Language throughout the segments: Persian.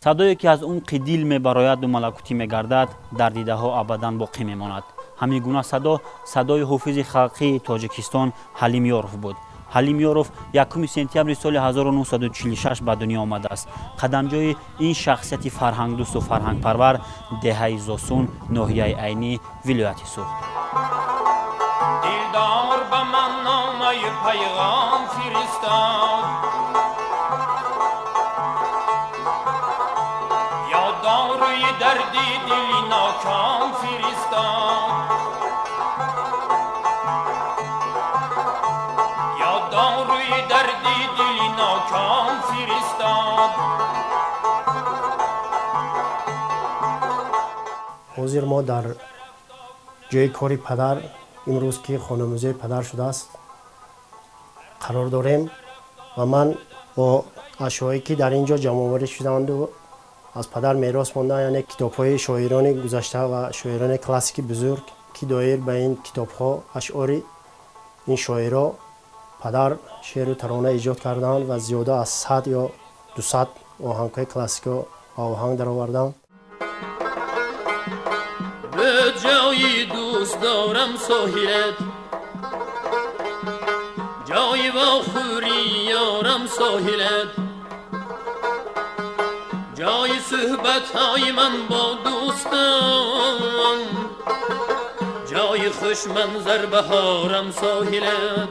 صدایی که از عمق دل میبراید و ملکوتی میگردد در دیده ها ابدا باقی میماند. همین گونه صدای حافظ خلقی تاجیکستان حلیم یاروف بود. حلیم یاروف 1 سپتامبر سال 1946 به دنیا آمده است. قدمجوی این شخصیت فرهنگ دوست و فرهنگ پرور دهه زاسون ناحیه عینی ولایت سوخت. دلدار به من نامه پیغام فرستاد، یاددار درد دل ناکام فرستاد، یاددار درد دل ناکام فرستاد. حاضر ما در جای کاری پدر امروز که خانواده پدر شده است قرار داریم و من با اشیایی که در اینجا جمع آوری شدند و از پدر میراث مانده، یعنی کتاب‌های شاعران گذشته و شاعران کلاسیک بزرگ که دایر به این کتاب‌ها اشعار این شاعرها پدر شعر و ترانه ایجاد کردند و زیاده از 100 یا 200 آهنگ‌های کلاسیک آهنگ درآوردند. به جای دوست دارم ساحلت، جای با خوری یارم ساحلت، جای صحبت های من با دوستم، جای خوش منظر بهارم ساحلت.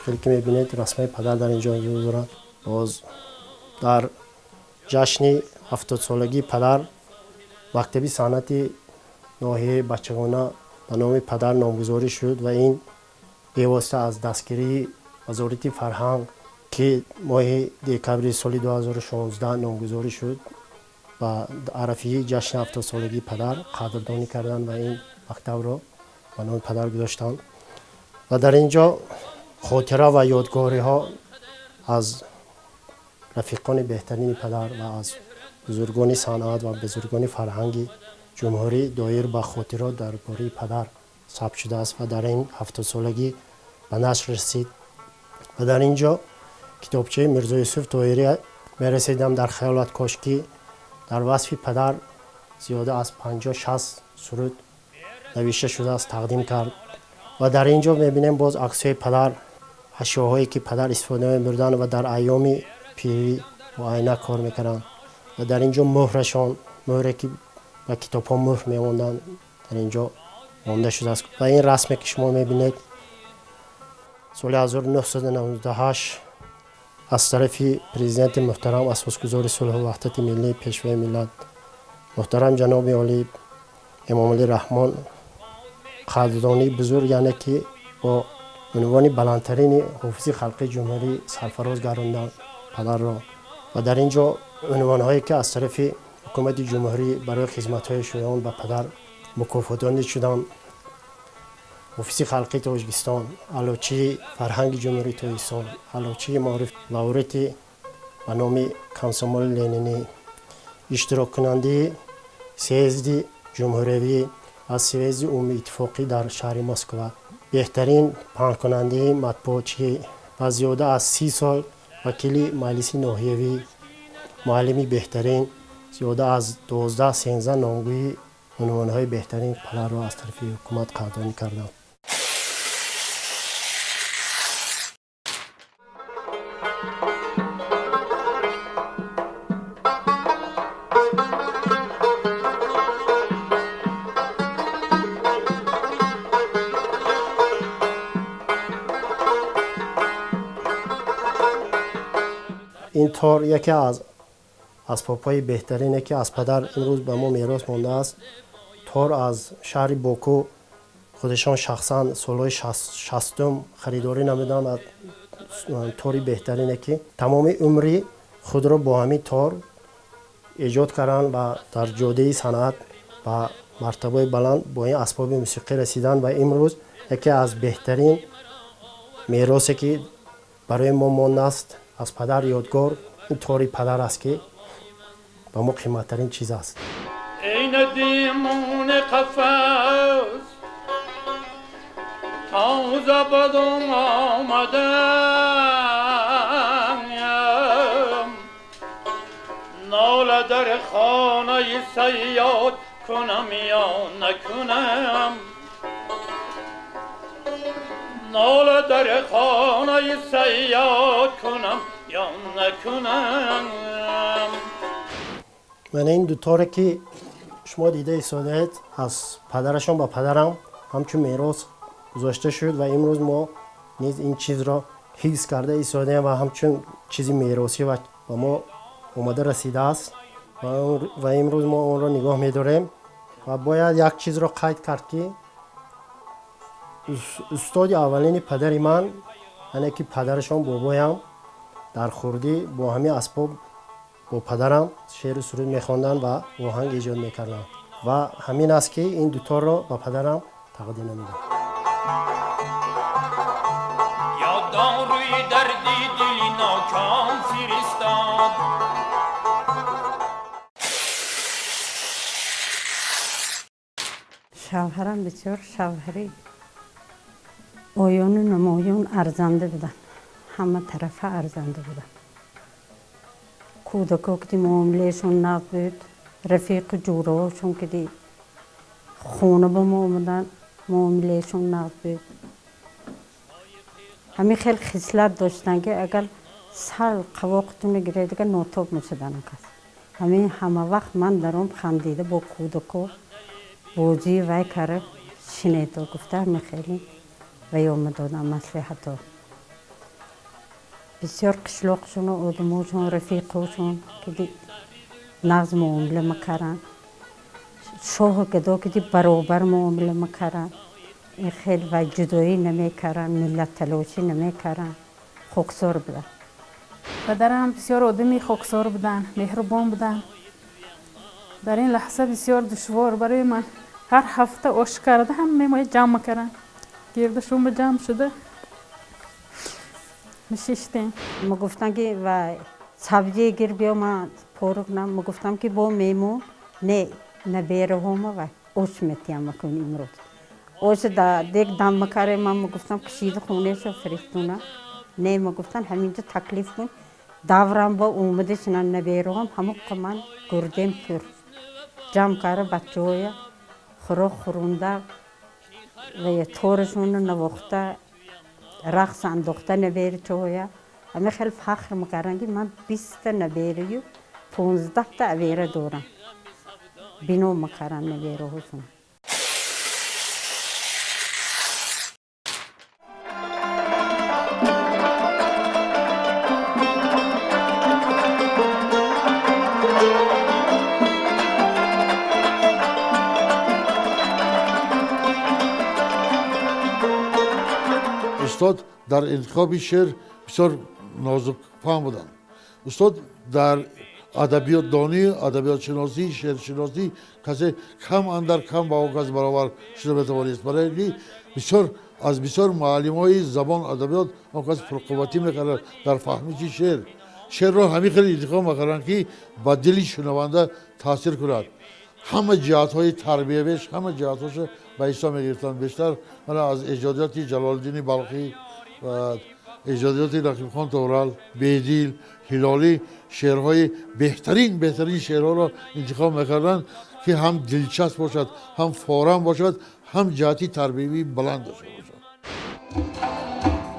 شکلی که میبینید رسمه پدر در اینجا حضور دارد. باز در جشن 70 سالگی پدر مکتب صنعت ناحیه بچگانه به نام پدر نامگذاری شد و این پیوسته از دستگیری وزارت فرهنگ که ماه دکبر سال 2016 نامگذاری شد و عرفی جشن 70 سالگی پدر قدردانی کردند و این مکتب را به نام پدر گذاشتند. و در اینجا خاطره و یادگاری ها از رفیقان بهترین پدر و از بزرگان صنعت و بزرگان فرهنگی جمهوری دایر به خاطرات درباره پدر ثبت شده است و در این 70 سالگی به نشر رسید. و در اینجا کتابچه میرزا یوسف طاهری میرسیدم در خیالت کاشکی در وصف پدر زیاده از 50-60 سرود نوشته شده است تقدیم کرد. و در اینجا میبینیم باز عکس‌های پدر، اشیاهایی که پدر استفاده می‌بردند و در ایام پیری و عینک کار میکردند. و در اینجا مهرشان، مهری که با کتاب ها مهر میموندن در اینجا مانده شده است. و این رسمی که شما میبینید سال 1998 از طرف پرزیدنت محترم اساسگزار صلح و وحدت ملی پیشوای ملت محترم جناب عالی امام علی رحمان قدردانی بزرگ، یعنی که با عنوان بلندترین حافظ خلقی جمهوری سرفراز گرداندند پدر را. و در اینجا عنوان‌هایی که از طرف حکومت جمهوری برای خدمت‌های شایان به پدر مکافاتاند شدند: حافظ خلقی تاجیکستان، علوچی فرهنگ جمهوری تاجیکستان، علوچی معرف، لاورت به نام کامسومول لنینی، اشتراک کننده سیزد جمهوری از سیزد عمومی اتفاقی در شهر مسکو، بهترین پنهان کننده مطبوعاتی و زیاده از 30 سال وکیل مجلس ناحیوی، معلمی بهترین، زیاده از 12-13 نامگوی عنوان‌های بهترین پدر را از طرف حکومت قدردانی کردند. این تار یکی از اسباب‌های بهترینه که از پدر امروز به ما میراث مانده است. تار از شهر باکو خودشان شخصا سالهای 60 خریداری نمیدن از تاری بهترینه که تمام عمری خود را با همین تار ایجاد کردن و در جاده صنعت و مرتبه بلند با این اسباب موسیقی رسیدن و امروز یکی از بهترین میراثی که برای ما مانده است از پدر یادگار این تاری پدر است که با ما قیمت‌ترین چیز است. ای ندیمون قفس تازه بدم آمدن، ناله در خانه صیاد کنم یا نکنم ناله در خانه صیاد کنم یا نکنم من این دوتا که شما دیده ایستاده از پدرشان با پدرم همچون میراث گذاشته شد و امروز ما نیز این چیز را حفظ کرده ایستاده و همچون چیزی میراثی و با ما اومده رسیده است و امروز ما اون را نگاه می‌داریم و باید یک چیز را قید کرد که استاد اولین پدر من یعنی که پدرشان بابایم در خردی با همین اسباب با پدرم شعر و سرود می‌خواندند و آهنگ ایجاد می‌کردند و همین است که این دوتا را با پدرم تقدیم نمی‌دم. یادان روی دردی دلی ناکام فرستاد شوهرم بسیار شوهری آیون و نمایان ارزنده بودن همه طرفه ارزنده بودن کودکا که معاملهشون نقد بود رفیق جورهاشون که دی خونه به ما آمدن معاملهشون نقد بود همین خیلی خصلت داشتن که اگر سر قواقتون گیره دیگه ناتوب میشدن کس همه وقت من درام خندیده با کودکا بازی وی کاره شنیده گفته همه خیلی وی آمد دادم مصلحتا بسیار قشلاقشون و آدماشون رفیقاشون که دی نغز معامله میکردن شاه گدا که دی برابر معامله میکردن این خیلی و جدایی نمیکردن ملت تلاشی نمیکردن خوکسار بودن پدرم بسیار آدمی خوکسار بودن مهربان بودن در این لحظه بسیار دشوار برای من هر هفته آش کرده هم میماید جمع کردن گردشون به جمع شده میشیشتیم ما گفتن که و سبزی گیر بیا من پورک نم ما گفتم که با میمون نه نبیره همه و اوش میتیم مکنی امروز اوش دیگ دم مکاره من گفتم کشید خونه شو فرستونه نه ما گفتن همینجا تکلیف کن دورم با اومده شنن نبیره هم همون من گردیم پر جمع کاره بچه های خورونده و یه طورشون نواخته رقص انداخته نبیره چه همه خیلی فخر میکردن که من 20 نبیره و 15 تا اویره دارم بینو میکردن نبیره هاشون استاد در انتخاب شعر بسیار نازک فهم بودند. استاد در ادبیات دانی، ادبیات شناسی، شعر شناسی کسی کم اندر کم با او کس برابر شده بتوانست. برای اینکه بسیار معلم‌های زبان ادبیات او کس پرقوتی می‌کرد در فهمیدن شعر را همین خیلی انتخاب می‌کردند که با دل شنونده تاثیر کند. همه جهات‌های تربیویش همه جهاتش به حساب می‌گرفتند. بیشتر من از ایجادیات جلال الدین بلخی و ایجادیات رقیب خان تورال، بیدیل، هلالی شعرهای بهترین شعرها را انتخاب می‌کردند که هم دلچسب باشد، هم فارم باشد، هم جهتی تربیوی بلند داشته باشد.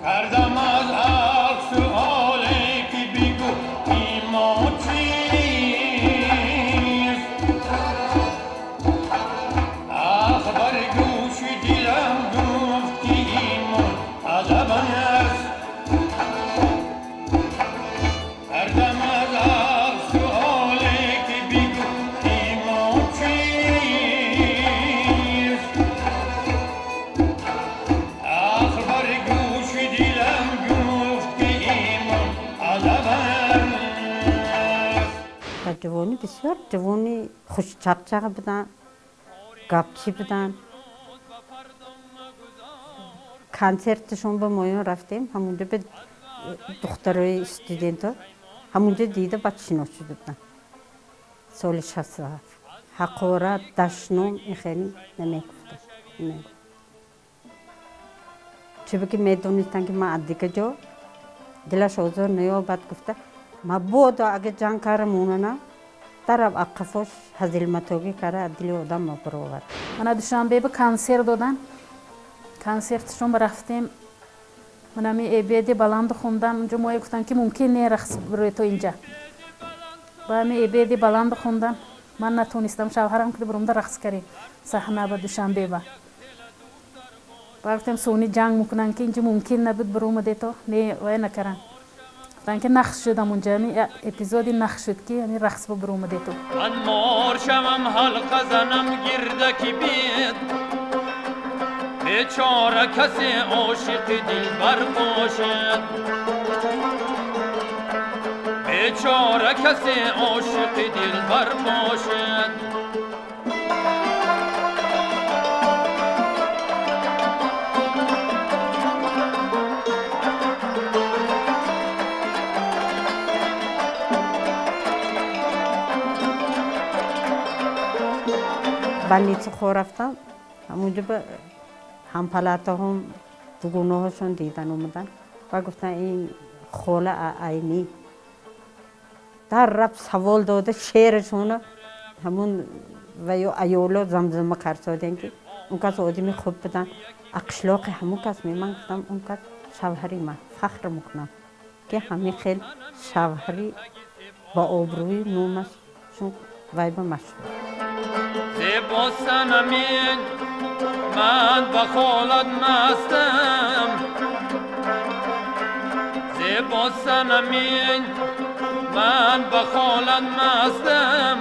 کردم از حق سؤالی که بگو ایمان چیست اخبار گوش دلم گفت که ایمان عذاب است کردم از حق سؤالی که بگو ایمان چیست اخبار گوش دلم گفت که ایمان عذاب است جوانی بسیار جوانی خوش چقچق بودن گپچی بودن کنسرتشون به مایان رفتیم همونجا به دخترای استودنت ها همونجا دیده بعد شنا شده بودن سال 67 حقارت دشنام این خیلی نمیگفتن چه بگی میدونستن که من دیگه جا دلش آزار نیا بعد گفته ما بودا اگه جنگ کارمونه نه در عقفش هزیلمتوگی کرده دل آدم برآورد. من دوشنبه به کنسرت دادن. کنسرتشون رفتیم. من همی عبادی بلند خوندم. اونجا ما گفتن که ممکن نه رقص بروی تو اینجا. با همی عبادی بلند خوندم. من نتونستم شوهرم که برام در رقص کردیم. صحنه با دوشنبه با. وقتیم سونی جنگ میکنن که اینجا ممکن نبود بروم دیتو نه وای نکردن. گفتن که نقش شدم اونجا همی اپیزودی نقش شد که همی رقص با بروم دیتو. من مار شوم حلقه زنم گردکی بید بیچاره کسی عاشق دلبر باشد بیچاره کسی عاشق دلبر باشد بانیت خور رفتم همونجا به هم پلاتا هم دوگونه هاشون دیدن اومدن و گفتن این خوله عینی در رب سوال داده شعرشون همون و یا ایولو زمزمه کرد که اون کس آدمی خوب بدن اقشلاق همون کس من گفتم اون کس شوهری من فخر میکنم که همین خیلی شوهری با آبروی نومش چون وایب مشهور زیبا سنمین من با خالت مستم زیبا سنمین من با خالت مستم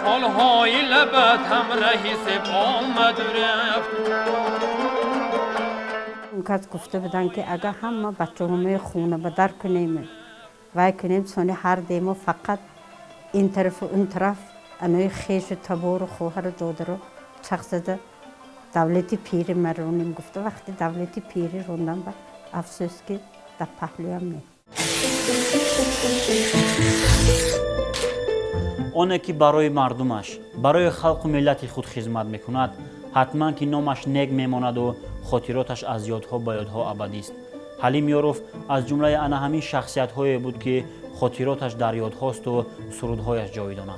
خالهای لبت همراهی سپام مدرفت اون کس گفته بدن که اگر همه بچه همه خونه بدر کنیم وای کنیم سونی هر دیمو فقط این طرف و اون طرف انوی خیش و تبار و خواهر داده رو چخزده دولتی پیری مرونیم گفته وقتی دولتی پیری روندم با افسوس که در پهلویم نیم آنه که برای مردمش برای خلق و ملت خود خدمت میکند حتما که نامش نگ میماند و خاطراتش از یادها با یادها ابدی است. حلیم یاروف از جمله انا همین شخصیت هایی بود که خاطراتش در یادهاست و سرودهایش جاودانه.